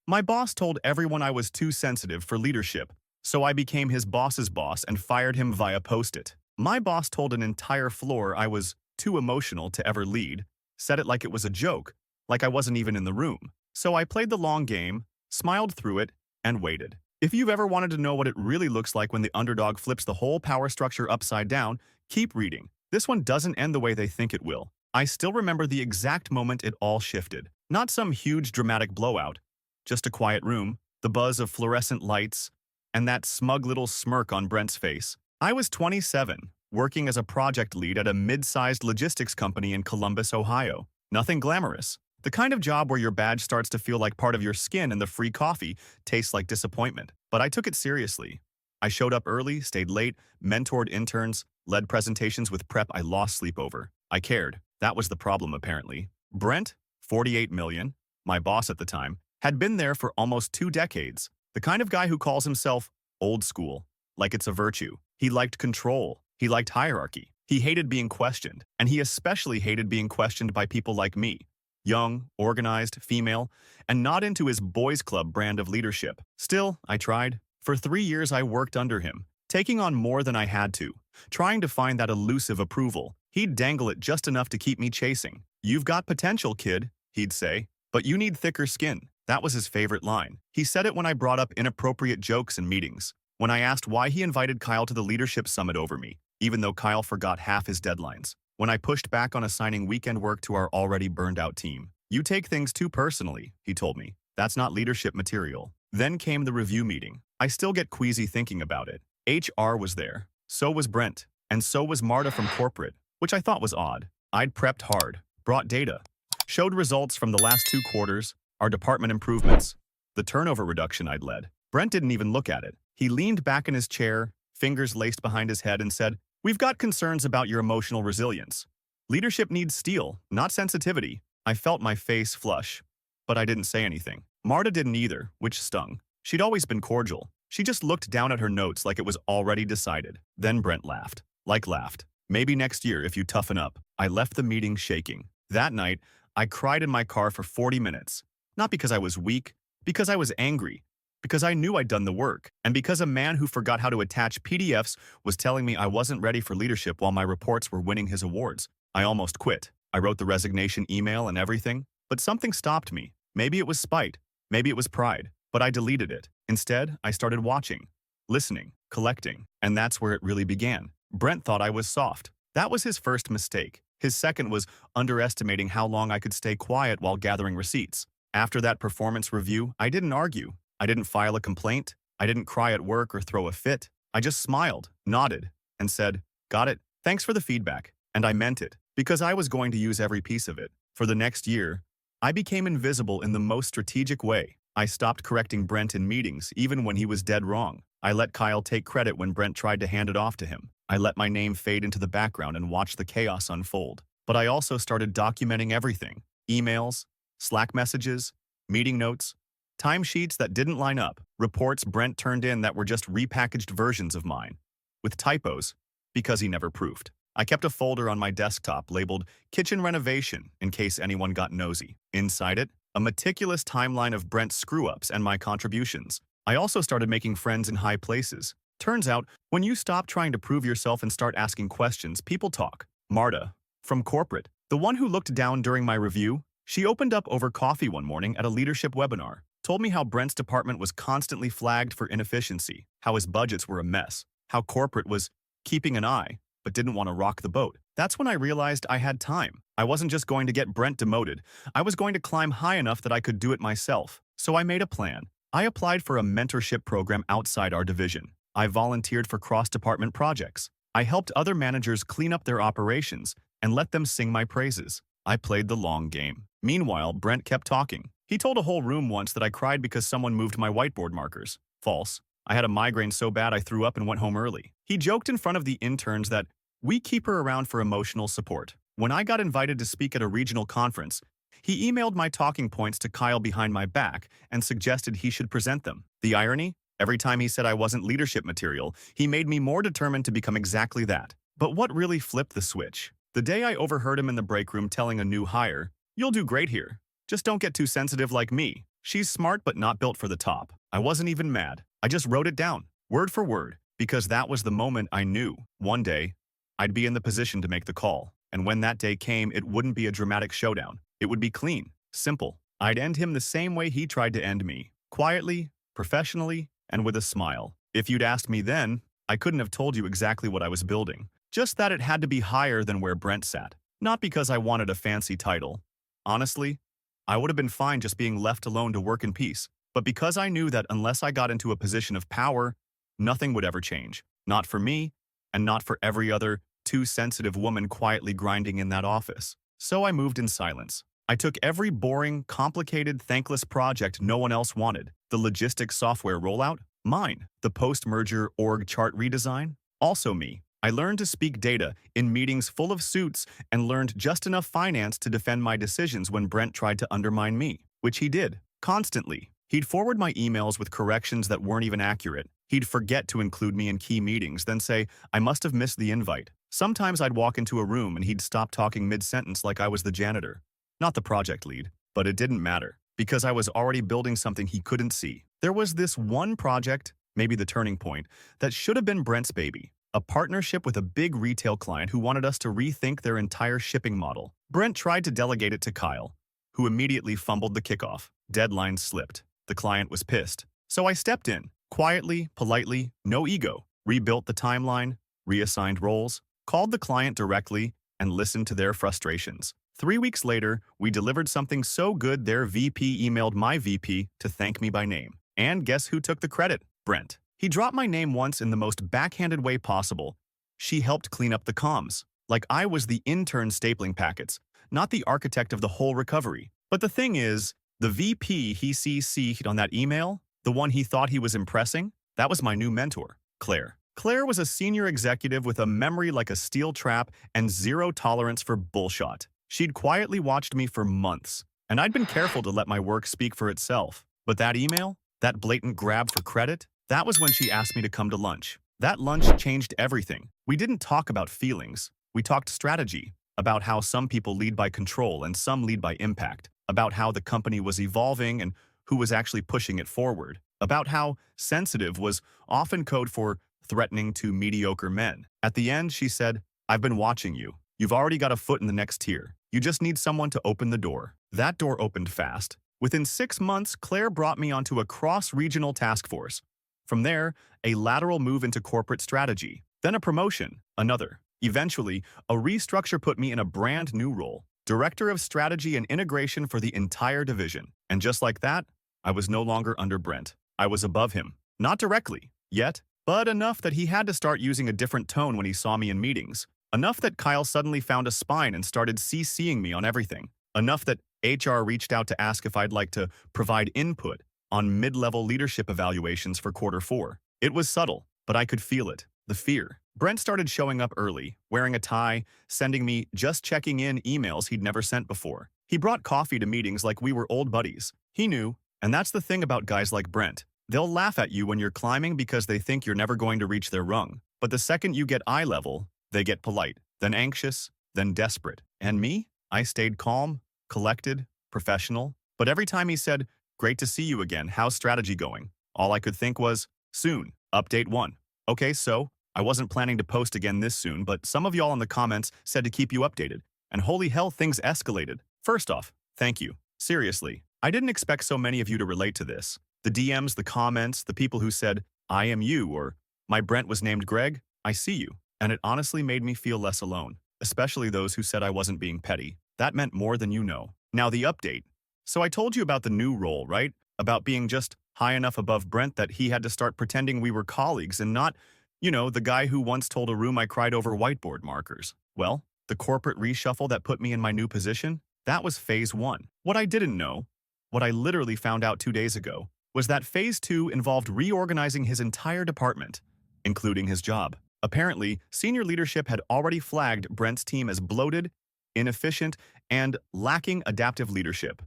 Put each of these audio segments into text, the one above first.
My boss told everyone I was too sensitive for leadership, so I became his boss's boss and fired him via post-it. My boss told an entire floor I was too emotional to ever lead, said it like it was a joke, like I wasn't even in the room. So I played the long game, smiled through it, and waited. If you've ever wanted to know what it really looks like when the underdog flips the whole power structure upside down, keep reading. This one doesn't end the way they think it will. I still remember the exact moment it all shifted. Not some huge dramatic blowout, just a quiet room, the buzz of fluorescent lights, and that smug little smirk on Brent's face. I was 27, working as a project lead at a mid-sized logistics company in Columbus, Ohio. Nothing glamorous. The kind of job where your badge starts to feel like part of your skin and the free coffee tastes like disappointment. But I took it seriously. I showed up early, stayed late, mentored interns, led presentations with prep I lost sleep over. I cared. That was the problem, apparently. Brent, 48 million, my boss at the time, had been there for almost 2 decades. The kind of guy who calls himself old school, like it's a virtue. He liked control. He liked hierarchy. He hated being questioned. And he especially hated being questioned by people like me. Young, organized, female, and not into his boys club brand of leadership. Still, I tried. For 3 years I worked under him, taking on more than I had to, trying to find that elusive approval. He'd dangle it just enough to keep me chasing. "You've got potential, kid," he'd say, "but you need thicker skin." That was his favorite line. He said it when I brought up inappropriate jokes in meetings, when I asked why he invited Kyle to the leadership summit over me, even though Kyle forgot half his deadlines, when I pushed back on assigning weekend work to our already burned-out team. "You take things too personally," he told me. "That's not leadership material." Then came the review meeting. I still get queasy thinking about it. HR was there. So was Brent. And so was Marta from corporate, which I thought was odd. I'd prepped hard, brought data, showed results from the last 2 quarters, our department improvements, the turnover reduction I'd led. Brent didn't even look at it. He leaned back in his chair, fingers laced behind his head, and said, "We've got concerns about your emotional resilience. Leadership needs steel, not sensitivity." I felt my face flush, but I didn't say anything. Marta didn't either, which stung. She'd always been cordial. She just looked down at her notes like it was already decided. Then Brent laughed. Laughed. "Maybe next year if you toughen up." I left the meeting shaking. That night, I cried in my car for 40 minutes. Not because I was weak, because I was angry, because I knew I'd done the work, and because a man who forgot how to attach PDFs was telling me I wasn't ready for leadership while my reports were winning his awards. I almost quit. I wrote the resignation email and everything, but something stopped me. Maybe it was spite, maybe it was pride, but I deleted it. Instead, I started watching, listening, collecting, and that's where it really began. Brent thought I was soft. That was his first mistake. His second was underestimating how long I could stay quiet while gathering receipts. After that performance review, I didn't argue. I didn't file a complaint. I didn't cry at work or throw a fit. I just smiled, nodded, and said, "Got it. Thanks for the feedback." And I meant it, because I was going to use every piece of it. For the next year, I became invisible in the most strategic way. I stopped correcting Brent in meetings, even when he was dead wrong. I let Kyle take credit when Brent tried to hand it off to him. I let my name fade into the background and watch the chaos unfold. But I also started documenting everything. Emails, Slack messages, meeting notes, timesheets that didn't line up, reports Brent turned in that were just repackaged versions of mine, with typos, because he never proofed. I kept a folder on my desktop labeled Kitchen Renovation in case anyone got nosy. Inside it, a meticulous timeline of Brent's screw-ups and my contributions. I also started making friends in high places. Turns out, when you stop trying to prove yourself and start asking questions, people talk. Marta, from corporate, the one who looked down during my review, she opened up over coffee one morning at a leadership webinar, told me how Brent's department was constantly flagged for inefficiency, how his budgets were a mess, how corporate was keeping an eye, but didn't want to rock the boat. That's when I realized I had time. I wasn't just going to get Brent demoted. I was going to climb high enough that I could do it myself. So I made a plan. I applied for a mentorship program outside our division. I volunteered for cross-department projects. I helped other managers clean up their operations and let them sing my praises. I played the long game. Meanwhile, Brent kept talking. He told a whole room once that I cried because someone moved my whiteboard markers. False. I had a migraine so bad I threw up and went home early. He joked in front of the interns that we keep her around for emotional support. When I got invited to speak at a regional conference, he emailed my talking points to Kyle behind my back and suggested he should present them. The irony? Every time he said I wasn't leadership material, he made me more determined to become exactly that. But what really flipped the switch? The day I overheard him in the break room telling a new hire, "You'll do great here. Just don't get too sensitive like me." She's smart but not built for the top. I wasn't even mad. I just wrote it down, word for word, because that was the moment I knew. One day, I'd be in the position to make the call. And when that day came, it wouldn't be a dramatic showdown. It would be clean, simple. I'd end him the same way he tried to end me. Quietly, professionally, and with a smile. If you'd asked me then, I couldn't have told you exactly what I was building. Just that it had to be higher than where Brent sat. Not because I wanted a fancy title. Honestly, I would have been fine just being left alone to work in peace. But because I knew that unless I got into a position of power, nothing would ever change. Not for me, and not for every other too sensitive woman quietly grinding in that office. So I moved in silence. I took every boring, complicated, thankless project no one else wanted. The logistics software rollout? Mine. The post-merger org chart redesign? Also me. I learned to speak data in meetings full of suits and learned just enough finance to defend my decisions when Brent tried to undermine me, which he did, constantly. He'd forward my emails with corrections that weren't even accurate. He'd forget to include me in key meetings, then say, I must have missed the invite. Sometimes I'd walk into a room and he'd stop talking mid-sentence like I was the janitor. Not the project lead, but it didn't matter, because I was already building something he couldn't see. There was this one project, maybe the turning point, that should have been Brent's baby. A partnership with a big retail client who wanted us to rethink their entire shipping model. Brent tried to delegate it to Kyle, who immediately fumbled the kickoff. Deadline slipped. The client was pissed. So I stepped in, quietly, politely, no ego, rebuilt the timeline, reassigned roles, called the client directly, and listened to their frustrations. 3 weeks later, we delivered something so good their VP emailed my VP to thank me by name. And guess who took the credit? Brent. He dropped my name once in the most backhanded way possible. She helped clean up the comms, like I was the intern stapling packets, not the architect of the whole recovery. But the thing is, the VP he CC'd on that email, the one he thought he was impressing, that was my new mentor, Claire. Claire was a senior executive with a memory like a steel trap and zero tolerance for bullshit. She'd quietly watched me for months, and I'd been careful to let my work speak for itself. But that email, that blatant grab for credit, that was when she asked me to come to lunch. That lunch changed everything. We didn't talk about feelings. We talked strategy, about how some people lead by control and some lead by impact, about how the company was evolving and who was actually pushing it forward, about how sensitive was often code for threatening to mediocre men. At the end, she said, I've been watching you. You've already got a foot in the next tier. You just need someone to open the door. That door opened fast. Within 6 months, Claire brought me onto a cross-regional task force. From there, a lateral move into corporate strategy, then a promotion, another. Eventually, a restructure put me in a brand new role, Director of Strategy and Integration for the entire division. And just like that, I was no longer under Brent. I was above him. Not directly, yet, but enough that he had to start using a different tone when he saw me in meetings. Enough that Kyle suddenly found a spine and started CCing me on everything. Enough that HR reached out to ask if I'd like to provide input on mid-level leadership evaluations for Q4. It was subtle, but I could feel it, the fear. Brent started showing up early, wearing a tie, sending me just checking in emails he'd never sent before. He brought coffee to meetings like we were old buddies. He knew, and that's the thing about guys like Brent. They'll laugh at you when you're climbing because they think you're never going to reach their rung. But the second you get eye level, they get polite, then anxious, then desperate. And me? I stayed calm, collected, professional. But every time he said, great to see you again, how's strategy going? All I could think was, soon, update 1. Okay, so, I wasn't planning to post again this soon, but some of y'all in the comments said to keep you updated. And holy hell, things escalated. First off, thank you. Seriously, I didn't expect so many of you to relate to this. The DMs, the comments, the people who said, I am you, or my Brent was named Greg, I see you. And it honestly made me feel less alone, especially those who said I wasn't being petty. That meant more than you know. Now the update. So I told you about the new role, right? About being just high enough above Brent that he had to start pretending we were colleagues and not, you know, the guy who once told a room I cried over whiteboard markers. Well, the corporate reshuffle that put me in my new position, that was phase 1. What I didn't know, what I literally found out 2 days ago, was that phase 2 involved reorganizing his entire department, including his job. Apparently, senior leadership had already flagged Brent's team as bloated, inefficient, and lacking adaptive leadership.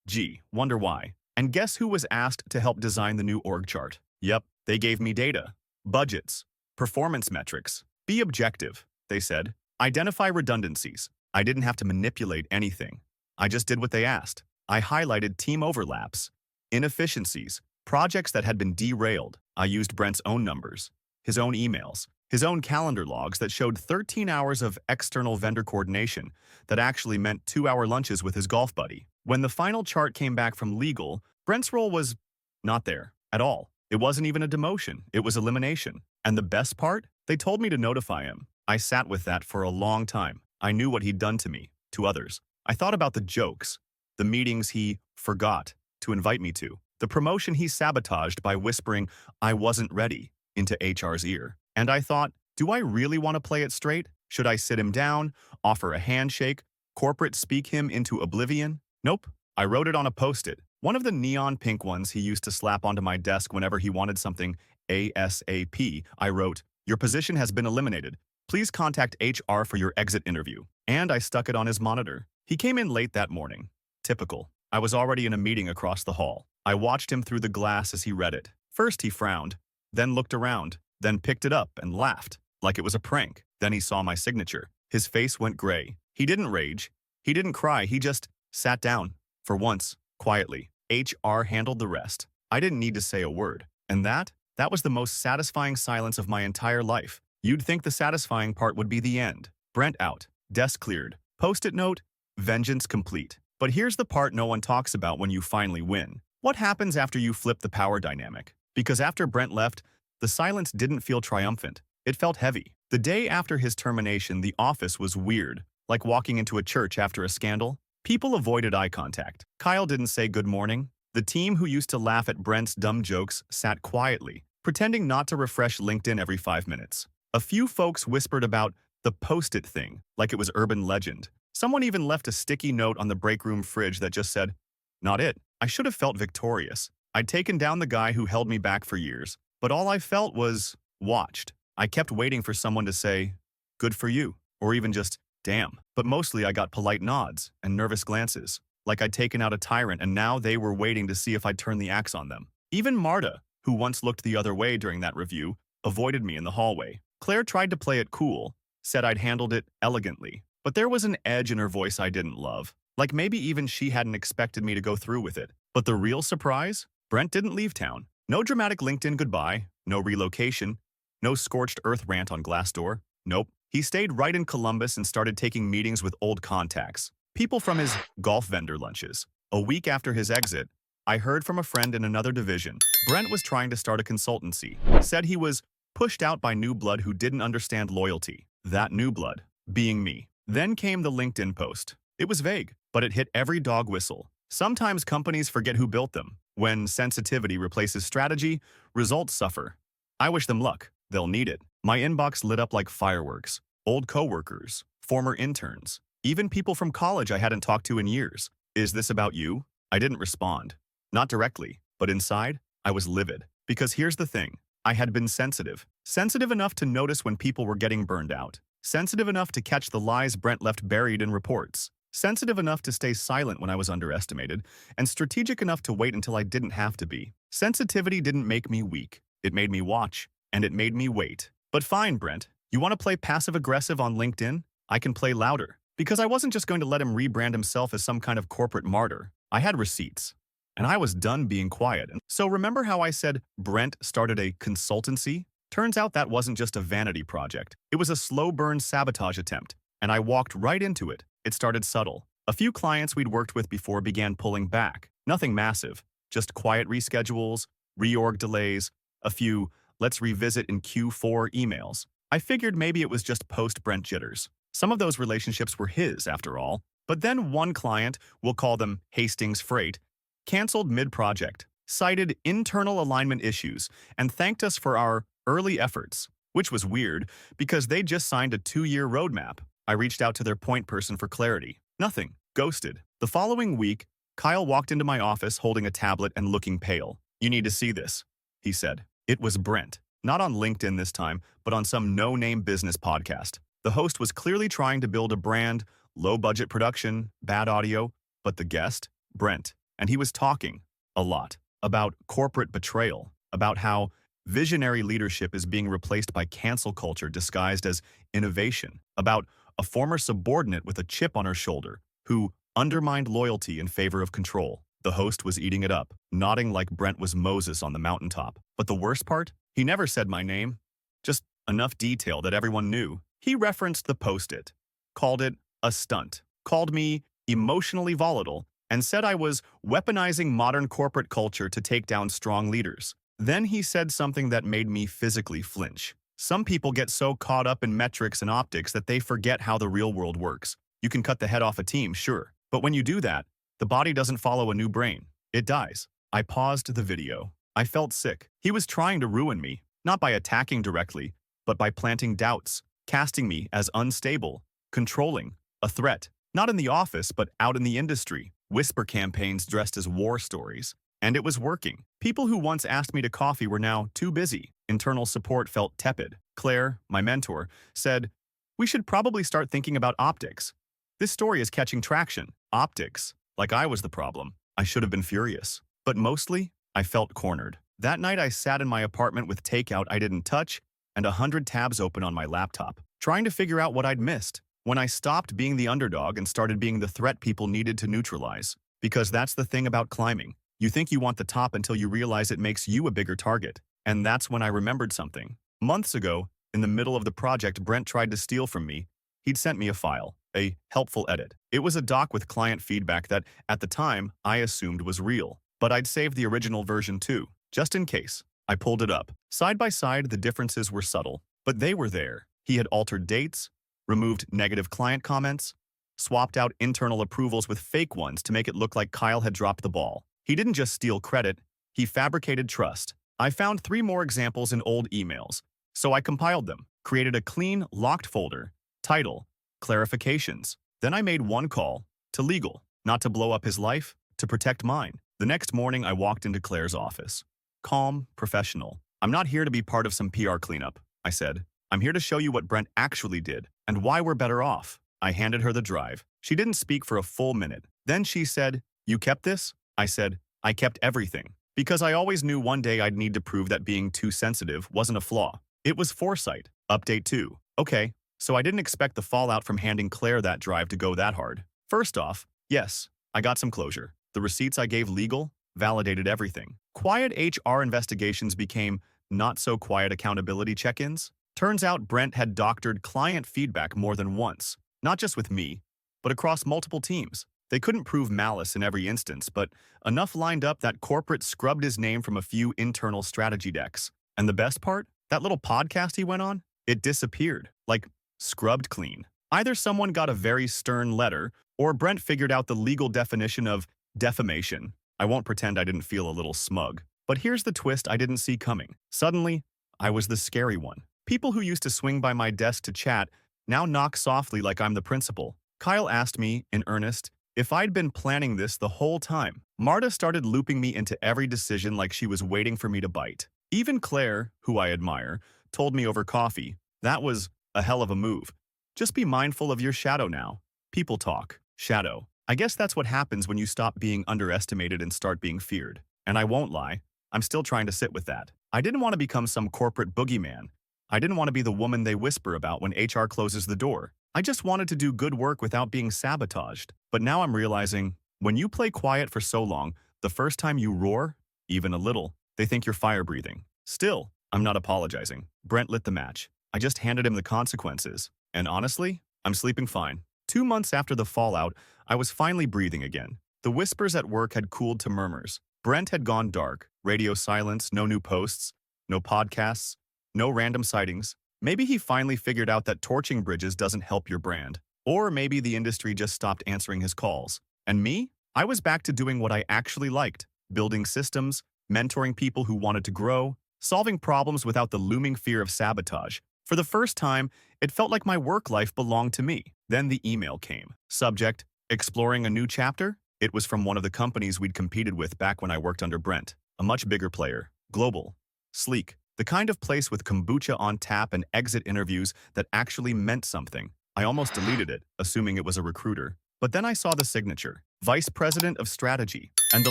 Gee, wonder why. And guess who was asked to help design the new org chart? Yep, they gave me data, budgets, performance metrics. Be objective, they said. Identify redundancies. I didn't have to manipulate anything. I just did what they asked. I highlighted team overlaps, inefficiencies, projects that had been derailed. I used Brent's own numbers, his own emails, his own calendar logs that showed 13 hours of external vendor coordination that actually meant 2-hour lunches with his golf buddy. When the final chart came back from legal, Brent's role was not there at all. It wasn't even a demotion, it was elimination. And the best part? They told me to notify him. I sat with that for a long time. I knew what he'd done to me, to others. I thought about the jokes, the meetings he forgot to invite me to, the promotion he sabotaged by whispering, "I wasn't ready," into HR's ear. And I thought, do I really want to play it straight? Should I sit him down, offer a handshake, corporate speak him into oblivion? Nope. I wrote it on a Post-it, one of the neon pink ones he used to slap onto my desk whenever he wanted something ASAP. I wrote, "Your position has been eliminated. Please contact HR for your exit interview." And I stuck it on his monitor. He came in late that morning. Typical. I was already in a meeting across the hall. I watched him through the glass as he read it. First he frowned, then looked around, then picked it up and laughed, like it was a prank. Then he saw my signature. His face went gray. He didn't rage. He didn't cry. He just sat down. For once, quietly. HR handled the rest. I didn't need to say a word. And that was the most satisfying silence of my entire life. You'd think the satisfying part would be the end. Brent out. Desk cleared. Post-it note, vengeance complete. But here's the part no one talks about when you finally win. What happens after you flip the power dynamic? Because after Brent left, the silence didn't feel triumphant. It felt heavy. The day after his termination, the office was weird, like walking into a church after a scandal. People avoided eye contact. Kyle didn't say good morning. The team who used to laugh at Brent's dumb jokes sat quietly, pretending not to refresh LinkedIn every 5 minutes. A few folks whispered about the Post-it thing, like it was urban legend. Someone even left a sticky note on the break room fridge that just said, "Not it." I should have felt victorious. I'd taken down the guy who held me back for years, but all I felt was watched. I kept waiting for someone to say, "Good for you," or even just, "Damn." But mostly I got polite nods and nervous glances, like I'd taken out a tyrant and now they were waiting to see if I'd turn the axe on them. Even Marta, who once looked the other way during that review, avoided me in the hallway. Claire tried to play it cool, said I'd handled it elegantly, but there was an edge in her voice I didn't love. Like maybe even she hadn't expected me to go through with it. But the real surprise? Brent didn't leave town. No dramatic LinkedIn goodbye, no relocation, no scorched earth rant on Glassdoor. Nope. He stayed right in Columbus and started taking meetings with old contacts, people from his golf vendor lunches. A week after his exit, I heard from a friend in another division. Brent was trying to start a consultancy. Said he was pushed out by new blood who didn't understand loyalty. That new blood being me. Then came the LinkedIn post. It was vague, but it hit every dog whistle. Sometimes companies forget who built them. When sensitivity replaces strategy, results suffer. I wish them luck. They'll need it. My inbox lit up like fireworks. Old coworkers, former interns, even people from college I hadn't talked to in years. "Is this about you?" I didn't respond. Not directly, but inside, I was livid. Because here's the thing. I had been sensitive. Sensitive enough to notice when people were getting burned out. Sensitive enough to catch the lies Brent left buried in reports. Sensitive enough to stay silent when I was underestimated, and strategic enough to wait until I didn't have to be. Sensitivity didn't make me weak. It made me watch, and it made me wait. But fine, Brent. You want to play passive-aggressive on LinkedIn? I can play louder. Because I wasn't just going to let him rebrand himself as some kind of corporate martyr. I had receipts. And I was done being quiet. So remember how I said Brent started a consultancy? Turns out that wasn't just a vanity project. It was a slow-burn sabotage attempt. And I walked right into it. It started subtle. A few clients we'd worked with before began pulling back. Nothing massive. Just quiet reschedules, reorg delays, a few "let's revisit in Q4" emails. I figured maybe it was just post-Brent jitters. Some of those relationships were his, after all. But then one client, we'll call them Hastings Freight, canceled mid-project, cited internal alignment issues, and thanked us for our early efforts, which was weird because they just signed a 2-year roadmap. I reached out to their point person for clarity. Nothing. Ghosted. The following week, Kyle walked into my office holding a tablet and looking pale. "You need to see this," he said. It was Brent. Not on LinkedIn this time, but on some no-name business podcast. The host was clearly trying to build a brand, low-budget production, bad audio, but the guest, Brent, and he was talking a lot about corporate betrayal, about how visionary leadership is being replaced by cancel culture disguised as innovation, about a former subordinate with a chip on her shoulder who undermined loyalty in favor of control. The host was eating it up, nodding like Brent was Moses on the mountaintop. But the worst part? He never said my name. Just enough detail that everyone knew. He referenced the post-it, called it a stunt, called me emotionally volatile, and said I was weaponizing modern corporate culture to take down strong leaders. Then he said something that made me physically flinch. Some people get so caught up in metrics and optics that they forget how the real world works. You can cut the head off a team, sure, but when you do that, the body doesn't follow a new brain. It dies. I paused the video. I felt sick. He was trying to ruin me, not by attacking directly, but by planting doubts, casting me as unstable, controlling, a threat, not in the office, but out in the industry. Whisper campaigns dressed as war stories. And it was working. People who once asked me to coffee were now too busy. Internal support felt tepid. Claire, my mentor, said, "We should probably start thinking about optics. This story is catching traction." Optics. Like I was the problem. I should have been furious. But mostly, I felt cornered. That night I sat in my apartment with takeout I didn't touch and 100 tabs open on my laptop, trying to figure out what I'd missed. When I stopped being the underdog and started being the threat people needed to neutralize. Because that's the thing about climbing. You think you want the top until you realize it makes you a bigger target. And that's when I remembered something. Months ago, in the middle of the project Brent tried to steal from me, he'd sent me a file, a helpful edit. It was a doc with client feedback that, at the time, I assumed was real. But I'd saved the original version too, just in case. I pulled it up. Side by side, the differences were subtle, but they were there. He had altered dates, removed negative client comments, swapped out internal approvals with fake ones to make it look like Kyle had dropped the ball. He didn't just steal credit, he fabricated trust. I found 3 more examples in old emails, so I compiled them, created a clean, locked folder, title, clarifications. Then I made one call, to legal, not to blow up his life, to protect mine. The next morning I walked into Claire's office. Calm, professional. "I'm not here to be part of some PR cleanup," I said. "I'm here to show you what Brent actually did, and why we're better off." I handed her the drive. She didn't speak for a full minute. Then she said, "You kept this?" I said, "I kept everything." Because I always knew one day I'd need to prove that being too sensitive wasn't a flaw. It was foresight. Update 2. Okay, so I didn't expect the fallout from handing Claire that drive to go that hard. First off, yes, I got some closure. The receipts I gave legal validated everything. Quiet HR investigations became not-so-quiet accountability check-ins. Turns out Brent had doctored client feedback more than once, not just with me, but across multiple teams. They couldn't prove malice in every instance, but enough lined up that corporate scrubbed his name from a few internal strategy decks. And the best part? That little podcast he went on? It disappeared, like scrubbed clean. Either someone got a very stern letter, or Brent figured out the legal definition of defamation. I won't pretend I didn't feel a little smug. But here's the twist I didn't see coming. Suddenly, I was the scary one. People who used to swing by my desk to chat now knock softly like I'm the principal. Kyle asked me, in earnest, if I'd been planning this the whole time. Marta started looping me into every decision like she was waiting for me to bite. Even Claire, who I admire, told me over coffee, "That was a hell of a move. Just be mindful of your shadow now." People talk. Shadow. I guess that's what happens when you stop being underestimated and start being feared. And I won't lie, I'm still trying to sit with that. I didn't want to become some corporate boogeyman. I didn't want to be the woman they whisper about when HR closes the door. I just wanted to do good work without being sabotaged. But now I'm realizing, when you play quiet for so long, the first time you roar, even a little, they think you're fire-breathing. Still, I'm not apologizing. Brent lit the match. I just handed him the consequences. And honestly, I'm sleeping fine. 2 months after the fallout, I was finally breathing again. The whispers at work had cooled to murmurs. Brent had gone dark. Radio silence, no new posts, no podcasts, no random sightings. Maybe he finally figured out that torching bridges doesn't help your brand. Or maybe the industry just stopped answering his calls. And me? I was back to doing what I actually liked. Building systems, mentoring people who wanted to grow, solving problems without the looming fear of sabotage. For the first time, it felt like my work life belonged to me. Then the email came. Subject, exploring a new chapter? It was from one of the companies we'd competed with back when I worked under Brent. A much bigger player. Global. Sleek. The kind of place with kombucha on tap and exit interviews that actually meant something. I almost deleted it, assuming it was a recruiter. But then I saw the signature, Vice President of Strategy, and the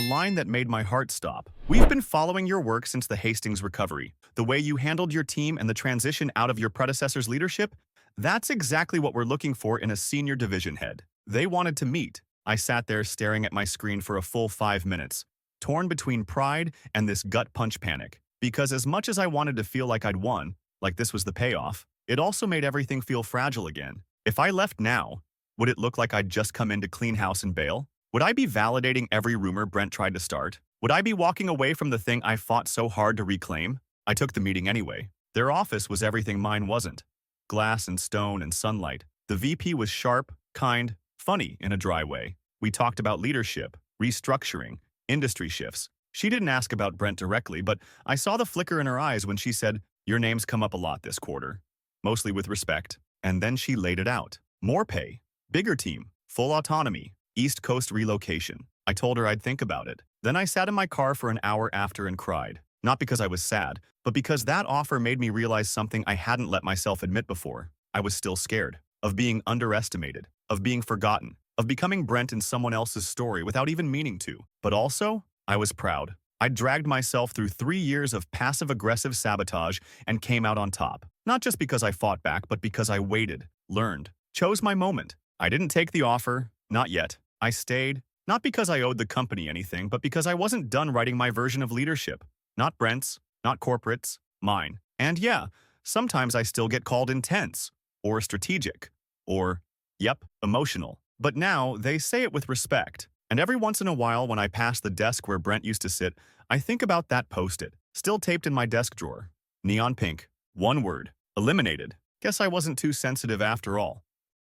line that made my heart stop. "We've been following your work since the Hastings recovery. The way you handled your team and the transition out of your predecessor's leadership, that's exactly what we're looking for in a senior division head." They wanted to meet, I sat there staring at my screen for a full 5 minutes, torn between pride and this gut punch panic. Because as much as I wanted to feel like I'd won, like this was the payoff, it also made everything feel fragile again. If I left now, would it look like I'd just come in to clean house and bail? Would I be validating every rumor Brent tried to start? Would I be walking away from the thing I fought so hard to reclaim? I took the meeting anyway. Their office was everything mine wasn't. Glass and stone and sunlight. The VP was sharp, kind, funny in a dry way. We talked about leadership, restructuring, industry shifts. She didn't ask about Brent directly, but I saw the flicker in her eyes when she said, "Your name's come up a lot this quarter." Mostly with respect. And then she laid it out. More pay, bigger team, full autonomy, East Coast relocation. I told her I'd think about it. Then I sat in my car for an hour after and cried. Not because I was sad, but because that offer made me realize something I hadn't let myself admit before. I was still scared. Of being underestimated. Of being forgotten. Of becoming Brent in someone else's story without even meaning to. But also, I was proud. I dragged myself through 3 years of passive-aggressive sabotage and came out on top. Not just because I fought back, but because I waited, learned, chose my moment. I didn't take the offer, not yet. I stayed, not because I owed the company anything, but because I wasn't done writing my version of leadership. Not Brent's, not corporate's, mine. And yeah, sometimes I still get called intense, or strategic, or, yep, emotional. But now, they say it with respect. And every once in a while when I pass the desk where Brent used to sit, I think about that post-it, still taped in my desk drawer. Neon pink. One word. Eliminated. Guess I wasn't too sensitive after all.